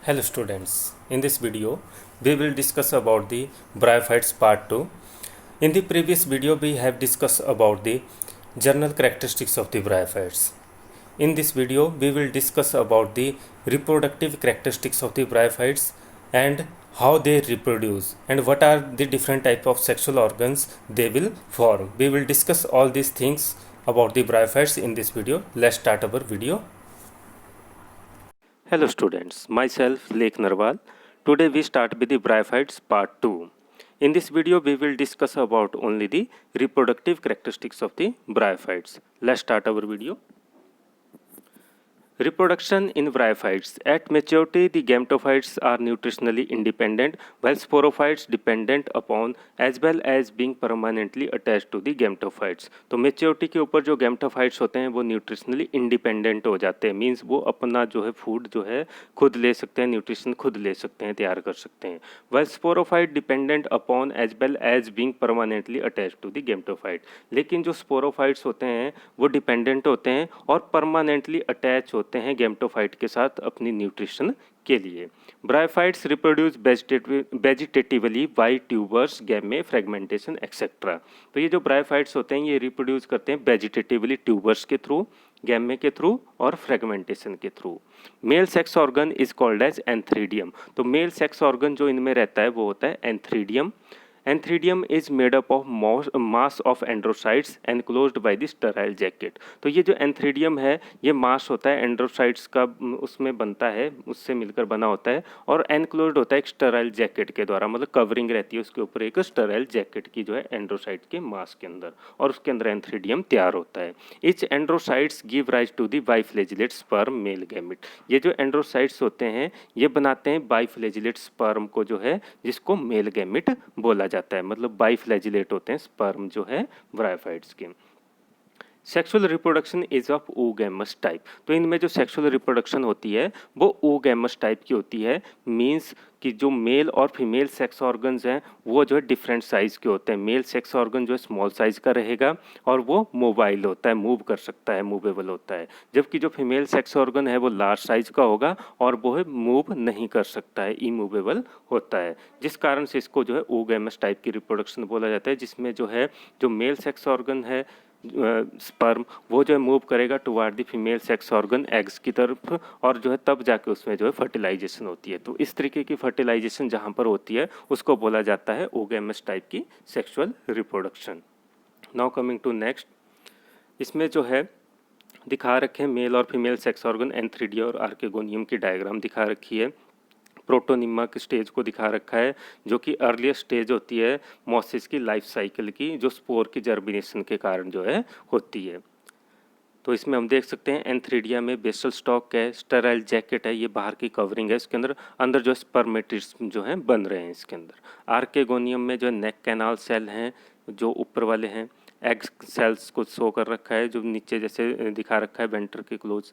Hello students, in this video we will discuss about the bryophytes part 2. In the previous video we have discussed about the general characteristics of the bryophytes. In this video we will discuss about the reproductive characteristics of the bryophytes and how they reproduce and what are the different type of sexual organs they will form. We will discuss all these things about the bryophytes in this video. Let's start our video. Hello students, myself Lake Narwal. Today we start with the bryophytes part 2. In this video we will discuss about only the reproductive characteristics of the bryophytes. Let's start our video. Reproduction in bryophytes. At maturity, the gametophytes are nutritionally independent, while sporophytes dependent upon as well as being permanently attached to the gametophytes. तो maturity के ऊपर जो gametophytes होते हैं वो nutritionally independent हो जाते हैं, मीन्स वो अपना जो है फूड जो है खुद ले सकते हैं, न्यूट्रिशन खुद ले सकते हैं, तैयार कर सकते हैं. while sporophyte dependent upon as well as being permanently attached to the gametophyte. लेकिन जो स्पोरोफाइट्स होते हैं वो डिपेंडेंट होते हैं और परमानेंटली अटैच होते हैं गैमेटोफाइट के साथ अपनी न्यूट्रिशन के लिए. Bryophytes reproduce vegetatively by tubers, गैमे, fragmentation etcetera. तो ये जो ब्रायोफाइट्स होते हैं ये रिप्रोड्यूस करते हैं वेजिटेटिवली ट्यूबर्स के थ्रू, गैमे के थ्रू और फ्रेगमेंटेशन के through. Male sex organ is called as antheridium. तो मेल सेक्स ऑर्गन जो इनमें रहता है वो होता है antheridium. Antheridium is made up of mass of androcytes enclosed by the sterile jacket. तो ये जो एंथ्रीडियम है ये मास होता है एंड्रोसाइट्स का, उसमें बनता है, उससे मिलकर बना होता है और एनक्लोज्ड होता है एक स्टेराइल जैकेट के द्वारा, मतलब कवरिंग रहती है उसके ऊपर एक स्टेराइल जैकेट की जो है एंड्रोसाइट के मास के अंदर, और उसके अंदर एंथ्रीडियम तैयार होता है. Each androcytes give rise to the biflagellate sperm male gamete. ये जो एंड्रोसाइट्स होते हैं ये बनाते हैं बाइफ्लेजिलेट स्पर्म को जो है, जिसको मेल गैमेट बोला जाता है, मतलब बाइफ्लैजिलेट होते हैं स्पर्म जो है ब्रायोफाइट्स के. Sexual reproduction is of oogamous type. तो इनमें जो सेक्सुअल रिप्रोडक्शन होती है वो oogamous टाइप की होती है, मींस कि जो मेल और फीमेल सेक्स ऑर्गन्स हैं वो जो है डिफरेंट साइज़ के होते हैं. मेल सेक्स ऑर्गन जो है स्मॉल साइज़ का रहेगा और वो मोबाइल होता है, मूव कर सकता है, मूवेबल होता है, जबकि जो फीमेल सेक्स ऑर्गन है वो लार्ज साइज़ का होगा और वो है मूव नहीं कर सकता है, इमूवेबल होता है, जिस कारण से इसको जो है oogamous टाइप की रिप्रोडक्शन बोला जाता है, जिसमें जो है जो मेल सेक्स ऑर्गन है स्पर्म वो जो है मूव करेगा toward the female sex organ eggs की तरफ, और जो है तब जाके उसमें जो है फर्टिलाइजेशन होती है. तो इस तरीके की फर्टिलाइजेशन जहाँ पर होती है उसको बोला जाता है oogamous टाइप की sexual reproduction. Now coming to next, इसमें जो है दिखा रखे हैं मेल और फीमेल सेक्स ऑर्गन एंथ्रीडिया और आर्केगोनियम की डायग्राम दिखा रखी है. प्रोटोनिमा के स्टेज को दिखा रखा है जो कि अर्लीस्ट स्टेज होती है मॉसिस की लाइफ साइकिल की, जो स्पोर की जर्मिनेशन के कारण जो है होती है. तो इसमें हम देख सकते हैं एंथ्रीडिया में बेसल स्टॉक है, स्टेराइल जैकेट है, ये बाहर की कवरिंग है, इसके अंदर अंदर जो स्पर्मेटिड्स जो हैं बन रहे हैं इसके अंदर. आर्केगोनियम में जो नेक कैनाल सेल हैं जो ऊपर वाले हैं, एग सेल्स को शो कर रखा है, जो नीचे जैसे दिखा रखा है बेंटर के क्लोज,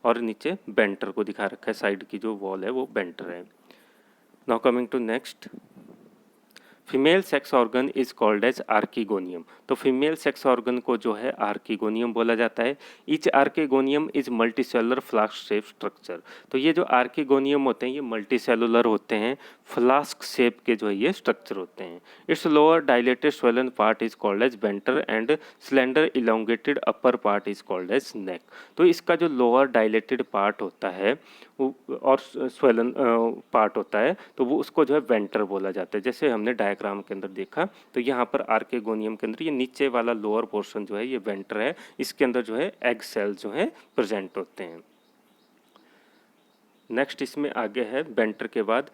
और नीचे बेंटर को दिखा रखा है, साइड की जो वॉल है वो बेंटर है. Now coming to next, female sex organ is called as archegonium. तो फीमेल सेक्स ऑर्गन को जो है आर्कीगोनियम बोला जाता है. Each archegonium is multicellular flask shape structure. तो ये जो आर्कीगोनियम होते हैं ये मल्टीसेलुलर होते हैं, फ्लास्क शेप के जो है ये स्ट्रक्चर होते हैं. Its lower dilated swollen part is called as venter and slender elongated upper part is called as neck. तो इसका जो लोअर डायलेटेड पार्ट होता है और स्वेलन पार्ट होता है तो वो उसको जो है वेंटर बोला जाता है. जैसे हमने डायग्राम के अंदर देखा तो यहाँ पर आर्केगोनियम के अंदर ये नीचे वाला लोअर पोर्शन जो है ये वेंटर है, इसके अंदर जो है एग सेल जो है प्रेजेंट होते हैं. नेक्स्ट इसमें आगे है बेंटर के बाद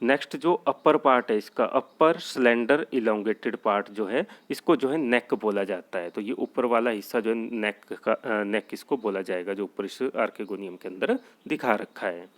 नेक्स्ट जो अपर पार्ट है इसका, अपर स्लेंडर इलोंगेटेड पार्ट जो है इसको जो है नेक बोला जाता है. तो ये ऊपर वाला हिस्सा जो है नेक का, नेक इसको बोला जाएगा जो ऊपर इस आर्केगोनियम के अंदर दिखा रखा है.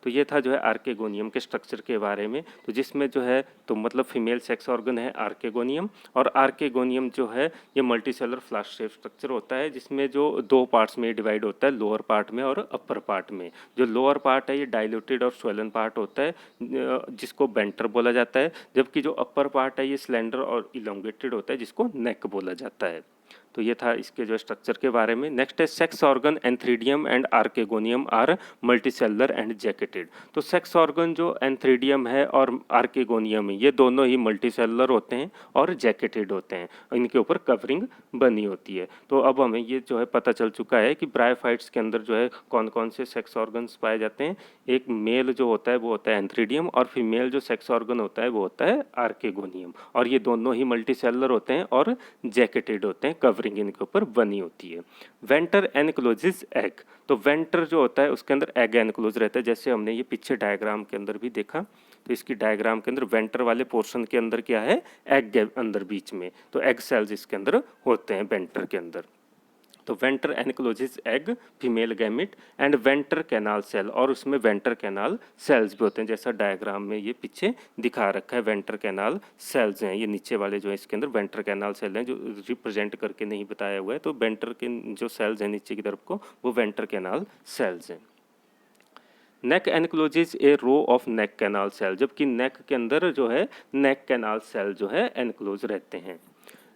तो ये था जो है आर्केगोनियम के स्ट्रक्चर के बारे में. तो जिसमें जो है तो मतलब फीमेल सेक्स ऑर्गन है आर्केगोनियम, और आर्केगोनियम जो है ये मल्टीसेलुलर फ्लास्क शेप स्ट्रक्चर होता है, जिसमें जो दो पार्ट्स में डिवाइड होता है, लोअर पार्ट में और अपर पार्ट में. जो लोअर पार्ट है ये डायल्यूटेड और स्वेलन पार्ट होता है जिसको बेंटर बोला जाता है, जबकि जो अपर पार्ट है ये स्लेंडर और इलोंगेटेड होता है जिसको नेक बोला जाता है. तो ये था इसके जो स्ट्रक्चर के बारे में। नेक्स्ट है sex organ antheridium and archegonium are multicellular and jacketed. तो सेक्स ऑर्गन जो एंथ्रीडियम है और आर्केगोनियम है, ये दोनों ही मल्टीसेलुलर होते हैं और जैकेटेड होते हैं, इनके ऊपर कवरिंग बनी होती है। तो अब हमें ये जो है पता चल चुका है कि ब्रायोफाइट्स के अंदर जो है कौन कौन से सेक्स ऑर्गन्स पाए जाते हैं। एक मेल जो होता है वो होता है एंथ्रीडियम, और फीमेल जो सेक्स ऑर्गन होता है वो होता है आर्केगोनियम, और ये दोनों ही मल्टीसेलुलर होते हैं और जैकेटेड होते हैं, कवरिंग इनके ऊपर बनी होती है। Venter encloses egg. तो वेंटर जो होता है उसके अंदर एग एनक्लोज रहता है, जैसे हमने ये पीछे डायग्राम के अंदर भी देखा। तो इसकी डायग्राम के अंदर वेंटर वाले पोर्शन के अंदर क्या है, एग अंदर बीच में, तो एग सेल्स इसके अंदर होते हैं वेंटर के अंदर। तो venter encloses egg female gamete and venter canal cell, और उसमें वेंटर कैनाल सेल्स भी होते हैं, जैसा डायग्राम में ये पीछे दिखा रखा है। वेंटर कैनाल सेल्स हैं ये नीचे वाले जो है, इसके अंदर वेंटर कैनाल सेल हैं जो रिप्रेजेंट करके नहीं बताया हुआ है। तो वेंटर के जो सेल्स हैं नीचे की तरफ को, वो वेंटर कैनाल सेल्स हैं। Neck encloses a row of neck canal cell, जबकि नेक के अंदर जो है नेक कैनाल सेल जो है एनक्लोज रहते हैं।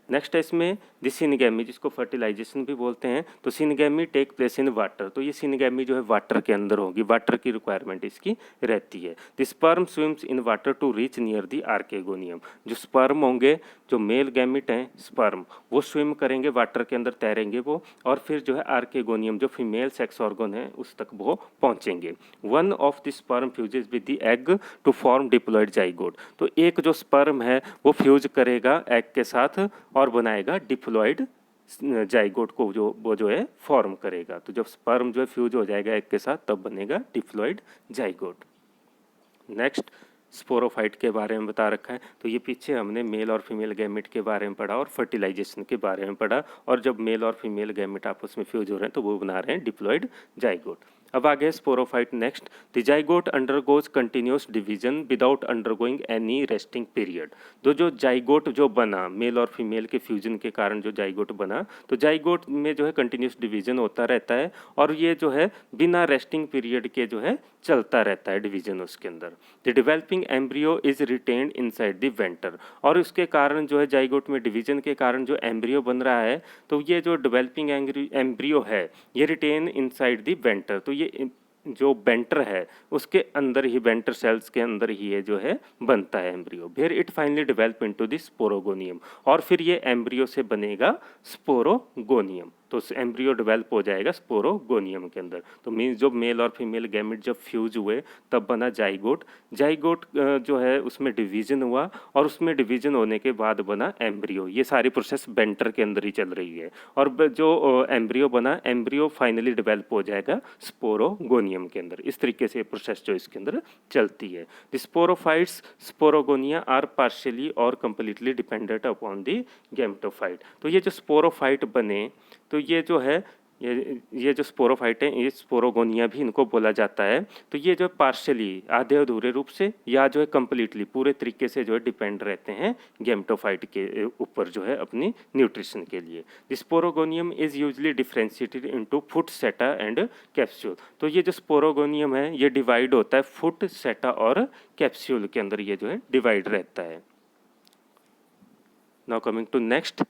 नेक्स्ट है इसमें द सिनगैमी, जिसको फर्टिलाइजेशन भी बोलते हैं। तो syngamy take place in water, तो ये सिनगैमी जो है वाटर के अंदर होगी, वाटर की रिक्वायरमेंट इसकी रहती है। The sperm swims in water to reach near the archegonium, जो स्पर्म होंगे, जो मेल गैमिट हैं स्पर्म, वो स्विम करेंगे वाटर के अंदर, तैरेंगे वो, और फिर जो है आर्केगोनियम जो फीमेल सेक्स ऑर्गन है उस तक वो पहुंचेंगे। One of the sperm fuses with the egg to form diploid zygote, तो एक जो स्पर्म है वो फ्यूज करेगा एग के साथ और बनाएगा डिप्लॉयड जाइगोट को, जो वो जो है फॉर्म करेगा। तो जब स्पर्म जो है फ्यूज हो जाएगा एग के साथ तब बनेगा डिप्लॉयड जाइगोट। नेक्स्ट स्पोरोफाइट के बारे में बता रखा है। तो ये पीछे हमने मेल और फीमेल गैमेट के बारे में पढ़ा और फर्टिलाइजेशन के बारे में पढ़ा, और जब मेल और फीमेल गैमेट आपस में फ्यूज हो रहे हैं तो वो बना रहे हैं डिप्लॉयड जाइगोट। अब आगे sporophyte. Next the zygote undergoes continuous division without undergoing any resting period. तो जो जाइगोट जो बना मेल और फीमेल के फ्यूजन के कारण जो जाइगोट बना, तो जाइगोट में जो है कंटिन्यूस डिवीजन होता रहता है, और ये जो है बिना रेस्टिंग पीरियड के जो है चलता रहता है डिवीजन उसके अंदर। The developing embryo is retained inside the venter, और उसके कारण जो है जाइगोट में डिवीजन के कारण जो एम्ब्रियो बन रहा है, तो ये जो डेवलपिंग एम्ब्रियो है ये रिटेन इनसाइड द वेंटर, तो ये जो वेंटर है उसके अंदर ही, वेंटर सेल्स के अंदर ही ये जो है बनता है एम्ब्रियो। फिर it finally develop into the sporogonium, और फिर ये एम्ब्रियो से बनेगा स्पोरोगोनियम। तो एम्ब्रियो डेवलप हो जाएगा स्पोरोगोनियम के अंदर। तो मीन्स जो मेल और फीमेल गैमेट जब फ्यूज हुए तब बना जाइगोट। जाइगोट जो है उसमें डिवीजन हुआ, और उसमें डिवीजन होने के बाद बना एम्ब्रियो। ये सारी प्रोसेस वेंटर के अंदर ही चल रही है, और जो एम्ब्रियो बना, एम्ब्रियो फाइनली डेवलप हो जाएगा स्पोरोगोनियम के अंदर। इस तरीके से प्रोसेस जो इसके अंदर चलती है। द स्पोरोफाइट्स स्पोरोगोनिया आर पार्शियली और completely dependent upon the gametophyte. तो ये जो स्पोरोफाइट बने, तो ये जो है ये जो स्पोरोफाइट है, ये स्पोरोगोनिया भी इनको बोला जाता है। तो ये जो पार्शियली आधे अधूरे रूप से या जो है कंप्लीटली पूरे तरीके से जो है डिपेंड रहते हैं गैमेटोफाइट के ऊपर जो है अपनी न्यूट्रिशन के लिए। Sporogonium is usually differentiated into foot, सेटा एंड कैप्सूल। तो ये जो स्पोरोगोनियम है ये डिवाइड होता है फुट, सेटा और कैप्सूल के अंदर, ये जो है डिवाइड रहता है। Now coming to next,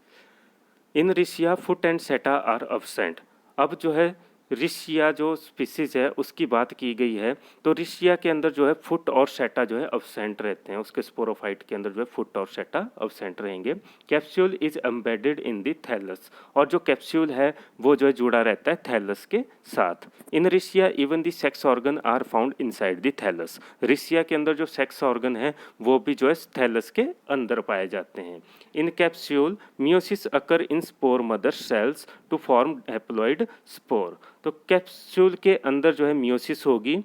in Riccia foot and seta are absent. अब जो है रिशिया जो स्पीसीज है उसकी बात की गई है, तो रिशिया के अंदर जो है फुट और सेटा जो है अब्सेंट रहते हैं, उसके स्पोरोफाइट के अंदर जो है फुट और सेटा अब्सेंट रहेंगे। Capsule is embedded in the thallus, और जो कैप्सूल है वो जो है जुड़ा रहता है थैलस के साथ। In Riccia even the sex organ are found inside the thallus. Riccia के अंदर जो सेक्स ऑर्गन है वो भी जो है थैलस के अंदर पाए जाते हैं। In capsule meiosis occur in spore mother cells to form haploid spore. तो कैप्सूल के अंदर जो है मियोसिस होगी,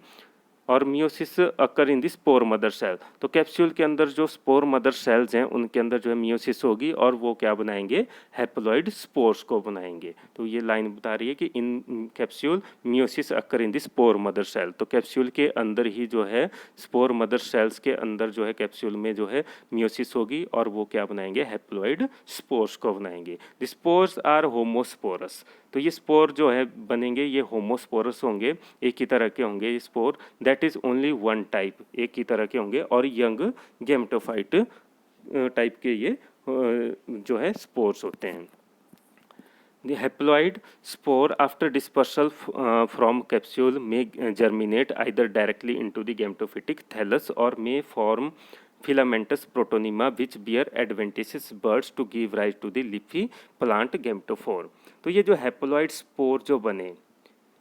और meiosis occur in the spore mother cell. तो कैप्सूल के अंदर जो स्पोर मदर सेल्स हैं उनके अंदर जो है मियोसिस होगी, और वो क्या बनाएंगे, हैप्लॉइड स्पोर्स को बनाएंगे। तो ये लाइन बता रही है कि in capsule meiosis occur in the spore mother cell. तो कैप्सूल के अंदर ही जो है स्पोर मदर सेल्स के अंदर जो है कैप्सूल में जो है मियोसिस होगी, और वो क्या बनाएंगे, हैप्लॉइड स्पोर्स को बनाएंगे। The spores are homosporous. तो ये स्पोर जो है बनेंगे ये होमोस्पोरस होंगे, एक ही तरह के होंगे ये spore, that is only one type, एक ही तरह के होंगे, और यंग गैमेटोफाइट टाइप के ये जो है स्पोर्स होते हैं। The haploid spore, after dispersal from capsule, may germinate either directly into the gametophytic thallus or may form filamentous protonema which bear adventitious buds to give rise to the leafy plant gametophore. तो ये जो haploid spore जो बने,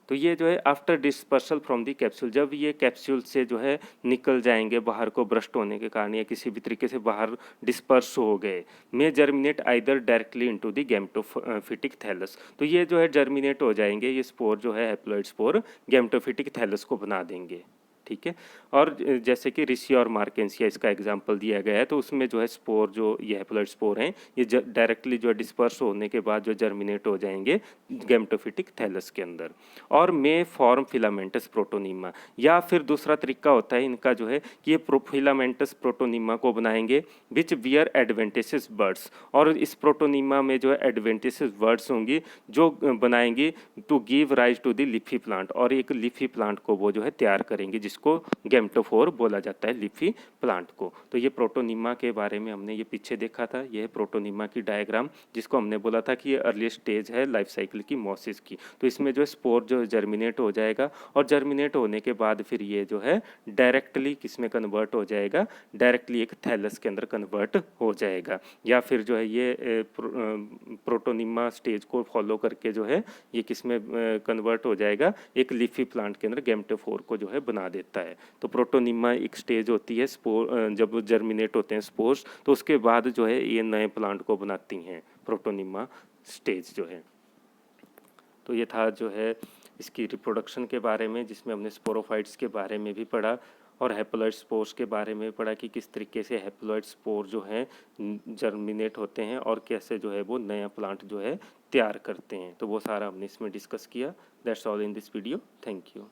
तो ये जो है after dispersal from the capsule, जब ये कैप्सूल से जो है निकल जाएंगे बाहर को ब्रस्ट होने के कारण या किसी भी तरीके से बाहर डिस्पर्स हो गए, may germinate either directly into the gametophytic thallus. तो ये जो है जर्मिनेट हो जाएंगे, ये स्पोर जो है हैप्लॉइड स्पोर गैमेटोफिटिक थैलस को बना देंगे। ठीक है। और जैसे कि रिसी और मार्केंसिया इसका एग्जांपल दिया गया है, तो उसमें जो है स्पोर, जो ये हैप्लॉइड स्पोर हैं, ये डायरेक्टली जो है डिस्पर्स होने के बाद जो जर्मिनेट हो जाएंगे गैमेटोफिटिक थैलस के अंदर और मे फॉर्म फिलामेंटस प्रोटोनीमा। या फिर दूसरा तरीका होता है इनका जो है कि ये फिलामेंटस प्रोटोनीमा को बनाएंगे विच बियर एडवेंटिशियस बर्ड्स, और इस प्रोटोनीमा में जो है एडवेंटिशियस बर्ड्स होंगी जो बनाएंगी to give rise to the leafy plant, और एक लीफी प्लांट को वो जो है तैयार करेंगे जिसको गैमेटोफोर बोला जाता है, लीफी प्लांट को। तो ये प्रोटोनीमा के बारे में हमने ये पीछे देखा था, ये है प्रोटोनीमा की डायग्राम जिसको हमने बोला था कि ये अर्ली स्टेज है लाइफ साइकिल की मोसिस की। तो इसमें जो स्पोर जो जर्मिनेट हो जाएगा और जर्मिनेट होने के बाद फिर ये जो है डायरेक्टली किस में कन्वर्ट हो जाएगा, डायरेक्टली एक थैलस के अंदर कन्वर्ट हो जाएगा, या फिर जो है ये प्रोटोनीमा स्टेज को फॉलो करके जो है ये किस में कन्वर्ट हो जाएगा, एक लीफी प्लांट के अंदर गैमेटोफोर को जो है बना देता है। तो प्रोटोनीमा एक स्टेज होती है स्पोर, जब जर्मिनेट होते हैं स्पोर्स तो उसके बाद जो है ये नए प्लांट को बनाती हैं, प्रोटोनीमा स्टेज जो है। तो ये था जो है इसकी रिप्रोडक्शन के बारे में, जिसमें हमने स्पोरोफाइट्स के बारे में भी पढ़ा और हैप्लॉइड स्पोर्स के बारे में पढ़ा कि किस तरीके से हैप्लॉइड स्पोर जो हैं जर्मिनेट होते हैं और कैसे जो है वो नया प्लांट जो है तैयार करते हैं। तो वो सारा हमने इसमें डिस्कस किया। That's all in this video. Thank you.